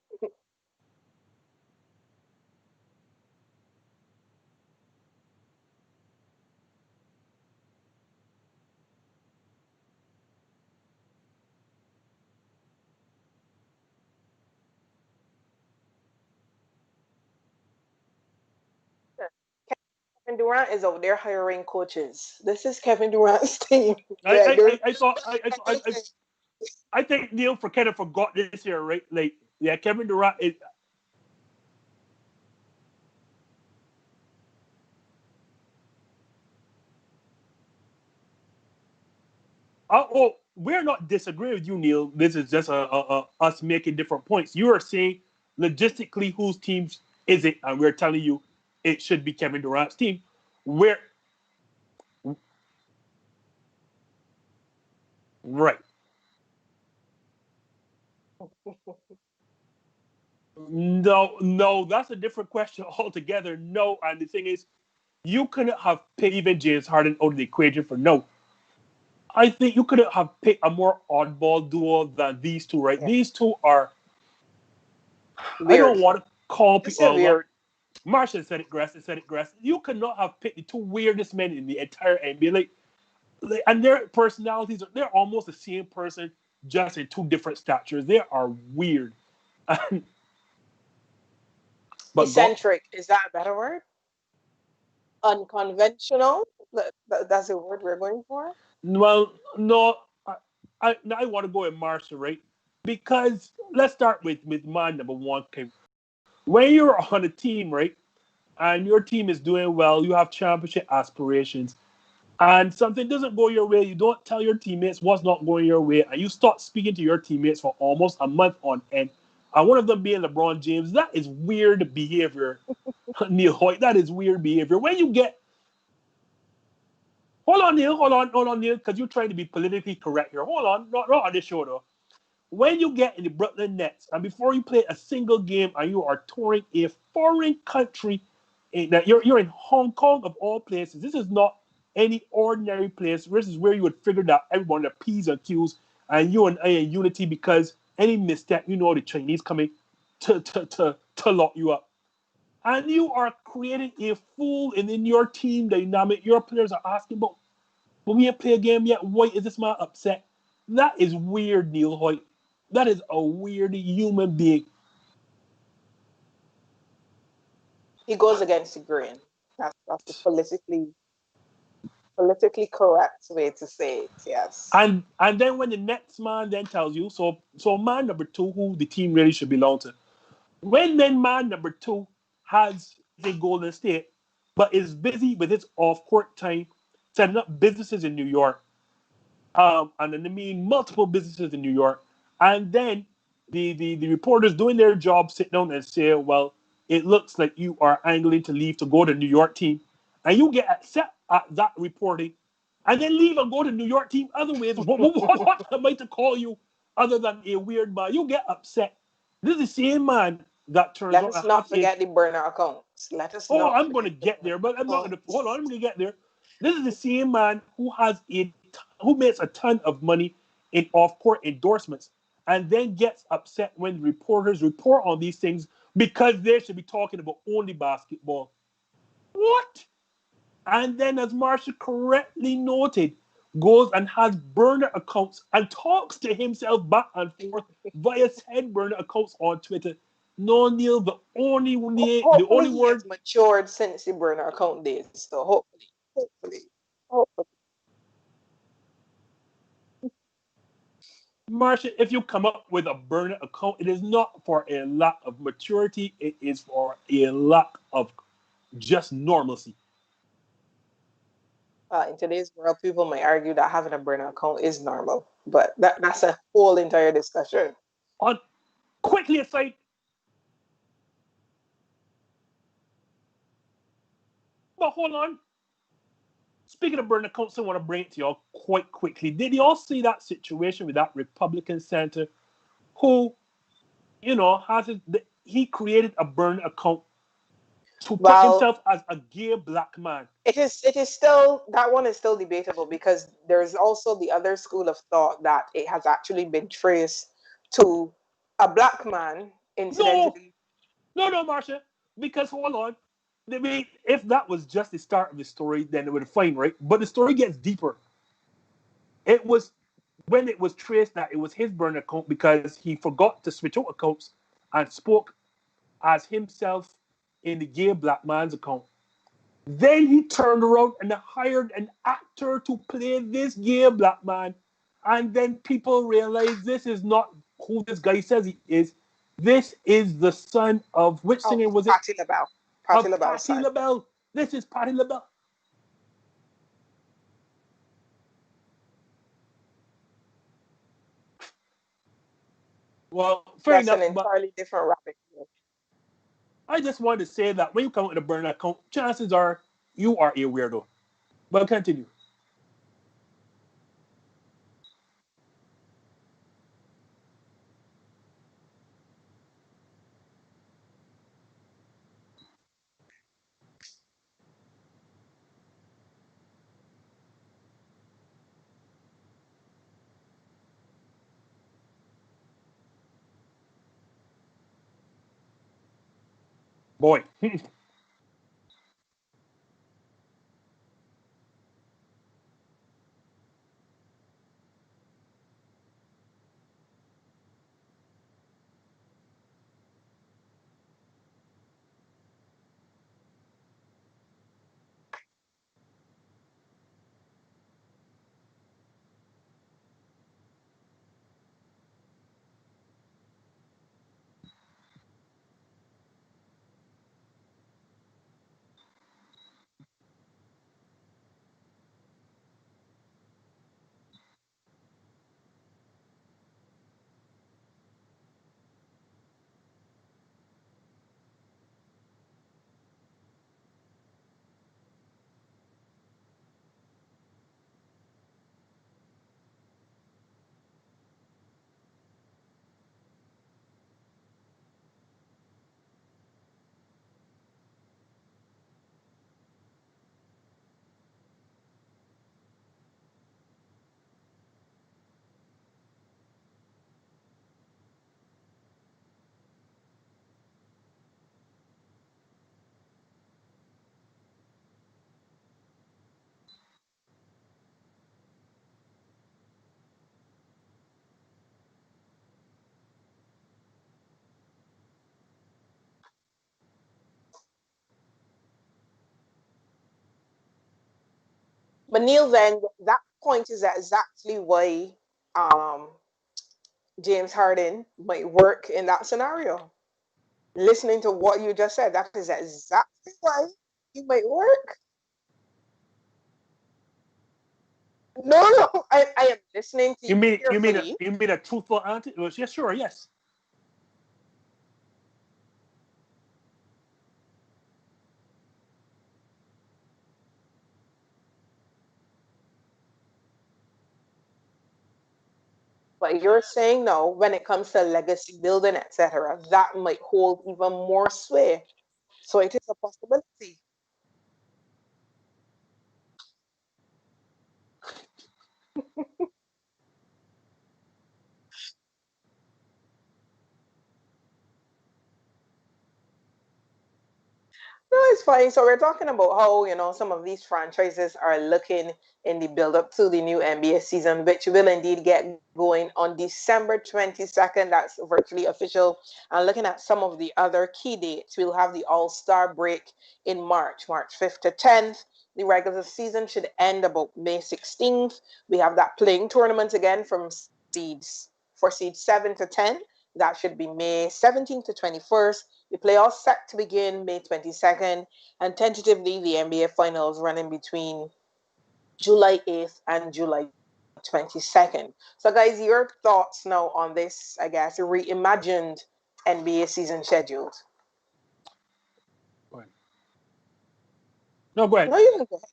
Kevin Durant is out there hiring coaches. This is Kevin Durant's team. I think Neil kind of forgot this here, right? Like, yeah, Kevin Durant is. We're not disagreeing with you, Neil. This is just us making different points. You are saying logistically whose teams is it, and we're telling you it should be Kevin Durant's team. Right. No, that's a different question altogether. No, and the thing is, you couldn't have picked even James Harden out of the equation for no. I think you couldn't have picked a more oddball duo than these two, right? Yeah. These two are. Weird. I don't want to call people. Weird. Marshall said it, Grass. You could not have picked the 2 weirdest men in the entire NBA. Like, and their personalities, they're almost the same person, just in 2 different statures. They are weird. But eccentric, is that a better word? Unconventional? That's the word we're going for? Well, no. I want to go with Marshall, right? Because let's start with man number 1. When you're on a team, right, and your team is doing well, you have championship aspirations, and something doesn't go your way, you don't tell your teammates what's not going your way, and you start speaking to your teammates for almost a month on end. And one of them being LeBron James, that is weird behavior, Neil Hoyt. That is weird behavior. When you get... Hold on, Neil, because you're trying to be politically correct here. Hold on, not on this show, though. When you get in the Brooklyn Nets, and before you play a single game, and you are touring a foreign country, you're in Hong Kong of all places. This is not any ordinary place. This is where you would figure that everyone, the P's and Q's, and you and I in unity, because any misstep, the Chinese coming to lock you up. And you are creating a fool, and in your team dynamic, your players are asking, but we ain't play a game yet. Why is this man upset? That is weird, Neil Hoyt. That is a weird human being. He goes against the grain. That's the politically. politically correct way to say it. Yes. And then when the next man then tells you, so man number two, who the team really should belong to, when then man number two has a Golden State, but is busy with his off court time setting up businesses in New York, and then I mean multiple businesses in New York, and then the reporters doing their job sit down and say, well, it looks like you are angling to leave to go to New York team, and you get upset at that reporting, and then leave and go to New York team other ways. What am I to call you other than a weird man? You get upset. This is the same man that turns Let out us and not has a forget the burner accounts. Let us oh, not I'm going forget to the get there, burner but I'm not going to hold on. I'm accounts. going to get there. This is the same man who has who makes a ton of money in off-court endorsements, and then gets upset when reporters report on these things because they should be talking about only basketball. What? And then, as Marsha correctly noted, goes and has burner accounts and talks to himself back and forth via said burner accounts on Twitter. No, Neil, the only Hopefully he has word matured since the burner account days. So hopefully. Marsha, if you come up with a burner account, it is not for a lack of maturity. It is for a lack of just normalcy. In today's world, people may argue that having a burner account is normal, but that's a whole entire discussion. On quickly aside, but hold on. Speaking of burner accounts, I want to bring it to y'all quite quickly. Did y'all see that situation with that Republican senator who, he created a burner account to put Well, himself as a gay black man? it is still that one is still debatable because there's also the other school of thought that it has actually been traced to a black man No, incidentally. no, Marsha. Because hold on. I mean, if that was just the start of the story, then it would have fine, right? But the story gets deeper. It was when it was traced that it was his burner account because he forgot to switch out accounts and spoke as himself in the gay black man's account. Then he turned around and hired an actor to play this gay black man. And then people realized this is not who this guy says he is. This is the son of which Oh, singer was it? Patti LaBelle. Patti Of LaBelle's Patti son. LaBelle. This is Patti LaBelle. Well, fair That's an enough, but entirely different rabbit hole. I just wanted to say that when you come with a burner account, chances are you are a weirdo. But continue. Boy. But Neil, then that point is exactly why um, James Harden might work in that scenario. Listening to what you just said, that is exactly why he might work. No, no, I am listening to you carefully. you made a truthful answer? Yes, sure, yes. But you're saying no, when it comes to legacy building, etc., that might hold even more sway. So it is a possibility. No, it's fine. So we're talking about how, some of these franchises are looking in the build up to the new NBA season, which will indeed get going on December 22nd. That's virtually official. And looking at some of the other key dates, we'll have the All-Star break in March 5th to 10th. The regular season should end about May 16th. We have that playing tournament again from seeds 7 to 10. That should be May 17th to 21st. The playoffs set to begin May 22nd, and tentatively the NBA Finals running between July 8th and July 22nd. So, guys, your thoughts now on this, I guess, reimagined NBA season schedule? Go ahead. No, go ahead. No, you can go ahead.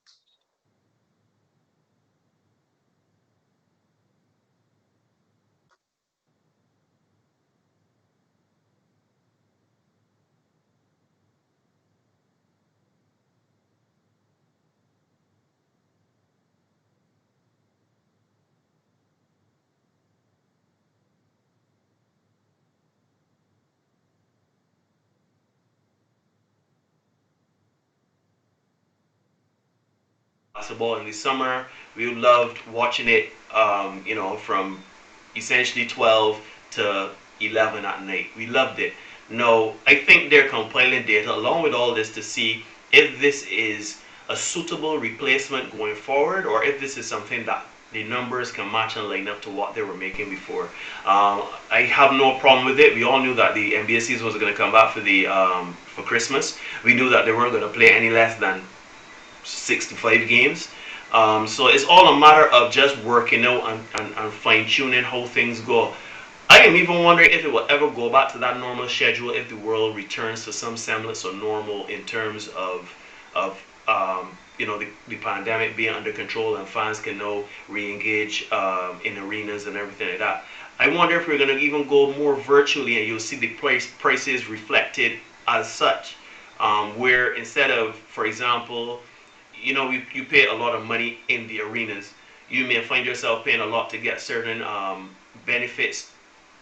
Basketball in the summer. We loved watching it, from essentially 12 to 11 at night. We loved it. No, I think they're compiling data along with all this to see if this is a suitable replacement going forward or if this is something that the numbers can match and line up to what they were making before. I have no problem with it. We all knew that the NBA season was going to come back for Christmas. We knew that they weren't going to play any less than 65 games. So it's all a matter of just working out and fine tuning how things go. I am even wondering if it will ever go back to that normal schedule if the world returns to some semblance of normal in terms of the pandemic being under control and fans can now re-engage in arenas and everything like that. I wonder if we're going to even go more virtually and you'll see the prices reflected as such, where instead of, for example, you pay a lot of money in the arenas. You may find yourself paying a lot to get certain benefits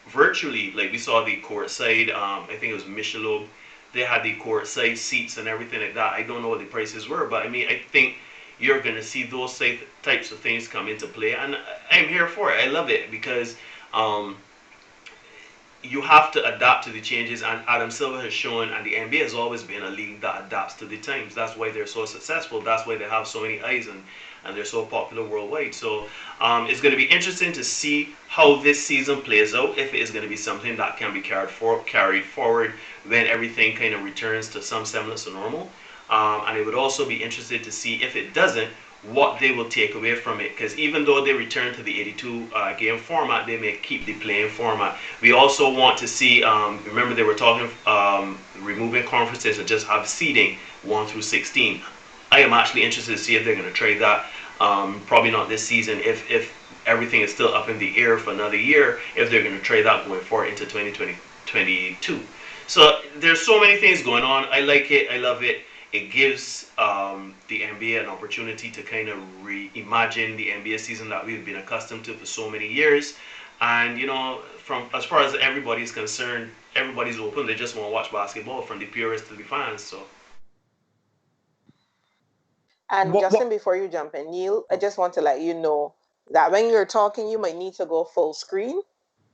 virtually. Like we saw the courtside, I think it was Michelob. They had the courtside seats and everything like that. I don't know what the prices were, but I mean, I think you're going to see those types of things come into play. And I'm here for it. I love it because um, you have to adapt to the changes, and Adam Silver has shown, and the NBA has always been a league that adapts to the times. That's why they're so successful. That's why they have so many eyes, and they're so popular worldwide. So it's going to be interesting to see how this season plays out. If it is going to be something that can be carried forward when everything kind of returns to some semblance of normal, and it would also be interesting to see if it doesn't, what they will take away from it. Because even though they return to the 82 game format, they may keep the playing format. We also want to see, remember they were talking removing conferences and just have seeding 1 through 16. I am actually interested to see if they're going to trade that. Probably not this season if everything is still up in the air for another year, if they're going to trade that going forward into 2022. So there's so many things going on. I like it. I love it. It gives the NBA an opportunity to kind of reimagine the NBA season that we've been accustomed to for so many years. And from as far as everybody's concerned, everybody's open. They just want to watch basketball, from the purists to the fans. So And What? Justin, before you jump in, Neil, I just want to let you know that when you're talking, you might need to go full screen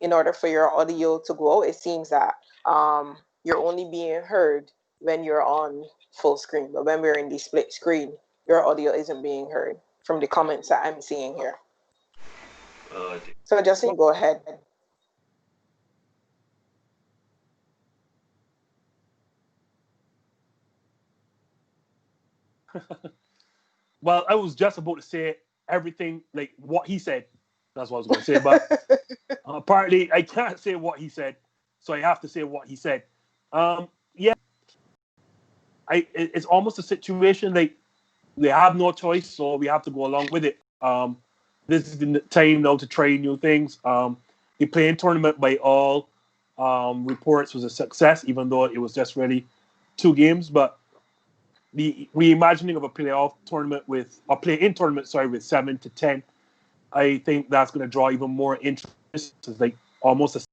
in order for your audio to go. It seems that you're only being heard when you're on full screen, but when we're in the split screen, your audio isn't being heard. from the comments that I'm seeing here. Uh, So Justin, go ahead. Well, I was just about to say everything like what he said. That's what I was going to say. But apparently, I can't say what he said, so I have to say what he said. Yeah, it's almost a situation like they have no choice, so we have to go along with it. This is the time now to try new things. The playing tournament, by all reports, was a success, even though it was just really 2 games. But the reimagining of a playoff tournament with a play-in tournament, with 7 to 10, I think that's going to draw even more interest. It's like almost a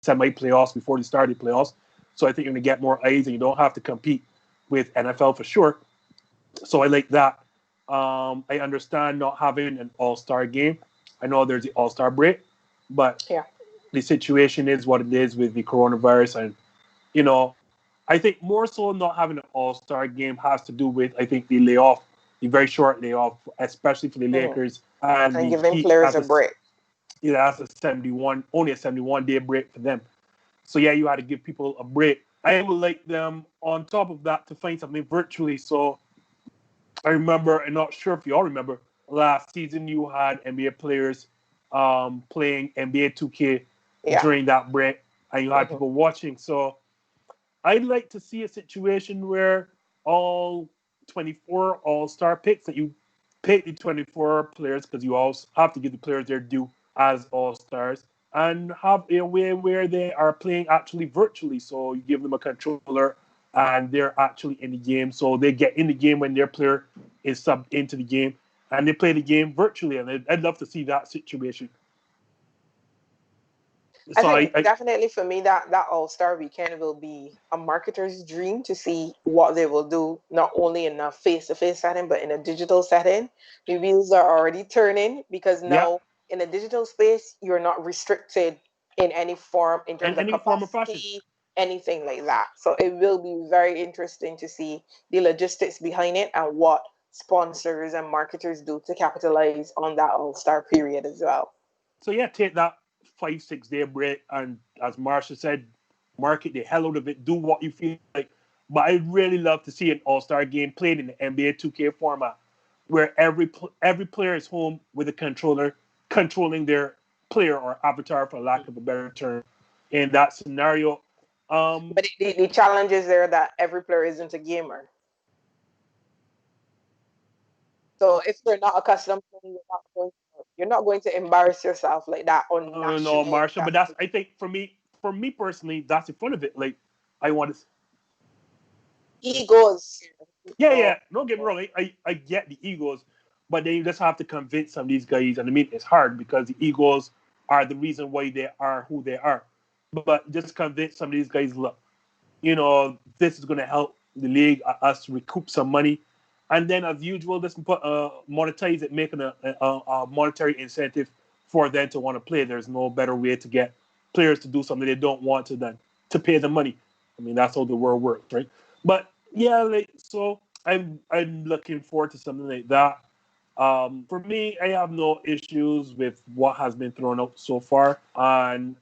semi-playoffs before the start of the playoffs. So I think you're going to get more eyes, and you don't have to compete with NFL for sure. So I like that. I understand not having an all-star game. I know there's the all-star break, but the situation is what it is with the coronavirus. And, I think more so not having an all-star game has to do with, I think, the layoff, the very short layoff, especially for the Lakers. And the giving Heat players a break. Yeah, that's only a 71-day break for them. So, yeah, you had to give people a break. I would like them, on top of that, to find something virtually. So I remember, I'm not sure if you all remember, last season you had NBA players playing NBA 2K during that break, and you had people watching. So I'd like to see a situation where all 24 all-star picks, that you pick the 24 players, because you also have to give the players their due as all-stars, and have a way where they are playing actually virtually. So you give them a controller and they're actually in the game. So they get in the game when their player is subbed into the game, and they play the game virtually. And I'd love to see that situation. So I think definitely for me that All-Star weekend will be a marketer's dream to see what they will do, not only in a face-to-face setting, but in a digital setting. The wheels are already turning, because now in a digital space, you're not restricted in any form in terms of capacity, anything like that. So it will be very interesting to see the logistics behind it and what sponsors and marketers do to capitalize on that All-Star period as well. So yeah, take that 5-6 day break, and as Marsha said, market the hell out of it. Do what you feel like. But I'd really love to see an all-star game played in the NBA 2K format, where every player is home with a controller, controlling their player or avatar, for lack of a better term, in that scenario. But the challenge is there that every player isn't a gamer. So if you're not accustomed to, you're not going to embarrass yourself like that on national. No, Marsha, but that's, I think, for me personally, that's the fun of it. Like, I want to egos. Yeah. Don't get me wrong. I get the egos, but then you just have to convince some of these guys, and I mean, it's hard because the egos are the reason why they are who they are. But just convince some of these guys, look, this is going to help the league, us recoup some money. And then, as usual, just monetize it, making a monetary incentive for them to want to play. There's no better way to get players to do something they don't want to than to pay the money. I mean, that's how the world works, right? But yeah, so I'm looking forward to something like that. For me, I have no issues with what has been thrown out so far, and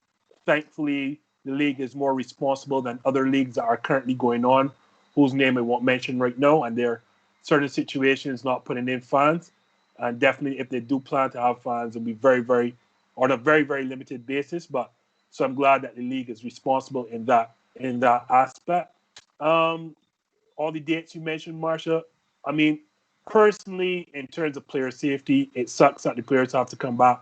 thankfully, the league is more responsible than other leagues that are currently going on, whose name I won't mention right now, and there are certain situations not putting in fans. And definitely, if they do plan to have fans, it'll be very, very, on a very, very limited basis. But so I'm glad that the league is responsible in that aspect. All the dates you mentioned, Marsha, I mean, personally, in terms of player safety, it sucks that the players have to come back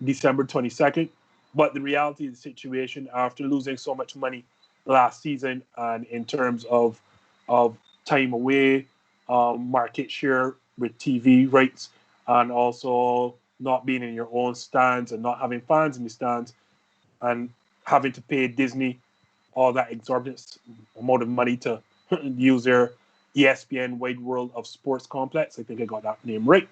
December 22nd. But the reality of the situation, after losing so much money last season, and in terms of time away, market share with TV rights, and also not being in your own stands and not having fans in the stands, and having to pay Disney all that exorbitant amount of money to use their ESPN Wide World of Sports complex. I think I got that name right.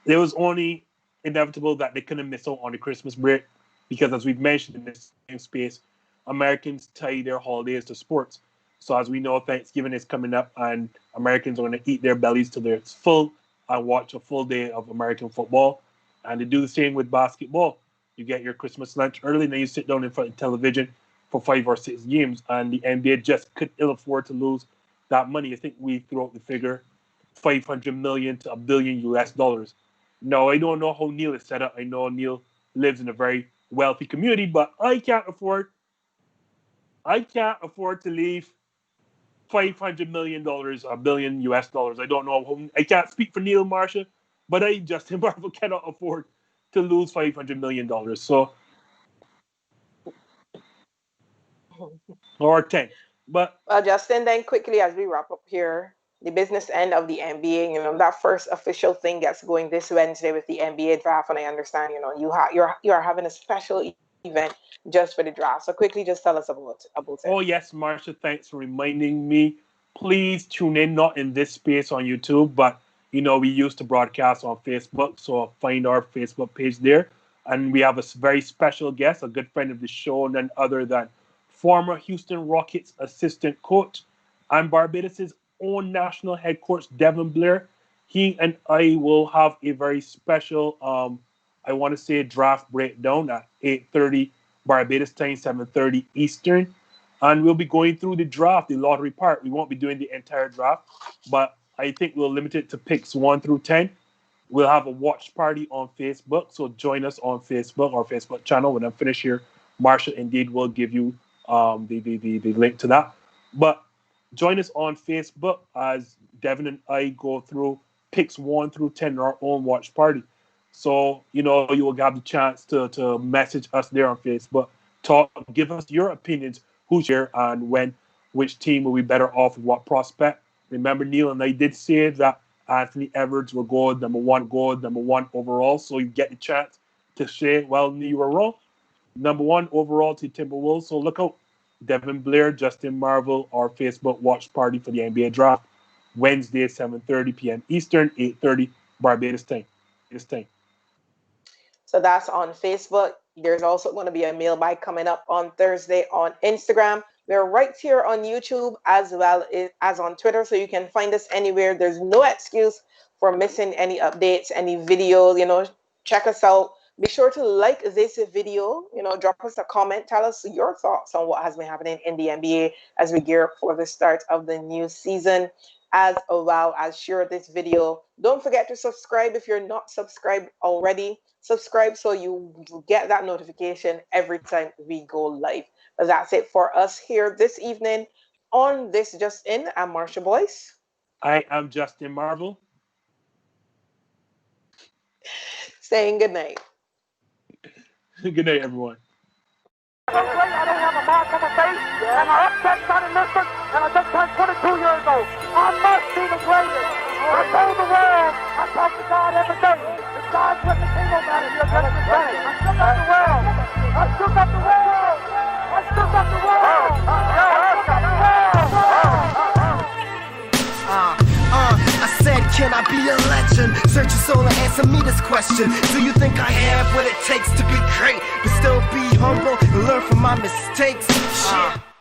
It was only inevitable that they couldn't miss out on the Christmas break, because, as we've mentioned in this same space, Americans tie their holidays to sports. So as we know, Thanksgiving is coming up, and Americans are going to eat their bellies till they're full and watch a full day of American football. And they do the same with basketball. You get your Christmas lunch early, and then you sit down in front of television for 5 or 6 games. And the NBA just could ill afford to lose that money. I think we threw out the figure $500 million to $1 billion US. Now, I don't know how Neil is set up. I know Neil lives in a very wealthy community, but I can't afford to leave $500 million, $1 billion US. I don't know how, I can't speak for Neil Marsha, but I, Justin Marvel, cannot afford to lose $500 million. So, or 10. But well, Justin, then quickly as we wrap up here, the business end of the NBA, you know, that first official thing gets going this Wednesday with the NBA draft, and I understand, you know, you are having a special event just for the draft. So quickly, just tell us about it. Oh yes, Marsha, thanks for reminding me. Please tune in, not in this space on YouTube, but you know, we used to broadcast on Facebook, so find our Facebook page there. And we have a very special guest, a good friend of the show, none other than former Houston Rockets assistant coach and Barbados' own national head coach, Devin Blair. He and I will have a very special, I want to say, draft breakdown at 8:30 Barbados time, 7:30 Eastern. And we'll be going through the draft, the lottery part. We won't be doing the entire draft, but I think we'll limit it to picks 1 through 10. We'll have a watch party on Facebook, so join us on Facebook, our Facebook channel. When I'm finished here, Marsha indeed will give you the link to that. But join us on Facebook as Devin and I go through picks 1 through 10 in our own watch party. So, you know, you will have the chance to message us there on Facebook. Give us your opinions, who's here and when, which team will be better off with what prospect. Remember, Neil and I did say that Anthony Edwards will go number one overall. So you get the chance to say, well, you were wrong. Number 1 overall to Timberwolves. So look out. Devin Blair, Justin Marvel, our Facebook watch party for the NBA draft. Wednesday, 7:30 p.m. Eastern, 8:30 Barbados time. So that's on Facebook. There's also going to be a mailbag coming up on Thursday on Instagram. We're right here on YouTube as well as on Twitter, so you can find us anywhere. There's no excuse for missing any updates, any videos. You know, check us out. Be sure to like this video. You know, drop us a comment. Tell us your thoughts on what has been happening in the NBA as we gear up for the start of the new season, as well as share this video. Don't forget to subscribe if you're not subscribed already. Subscribe so you get that notification every time we go live. But that's it for us here this evening on This Just In. I'm Marsha Boyce. I am Justin Marvel. Saying good night. Good night, everyone. I don't have a mark on my face, and I upset Johnny Liston, and I just turned 22 years old. I must be the greatest. I told the world, I talk to God every day. The God's with the king on matter here, just the same. I shook up the world. I shook up the world. I shook up the world. I shook up the world. I said, can I be a legend? Search your soul and answer me this question. Do you think I have what it takes to be great, but still be humble and learn from my mistakes? Shit.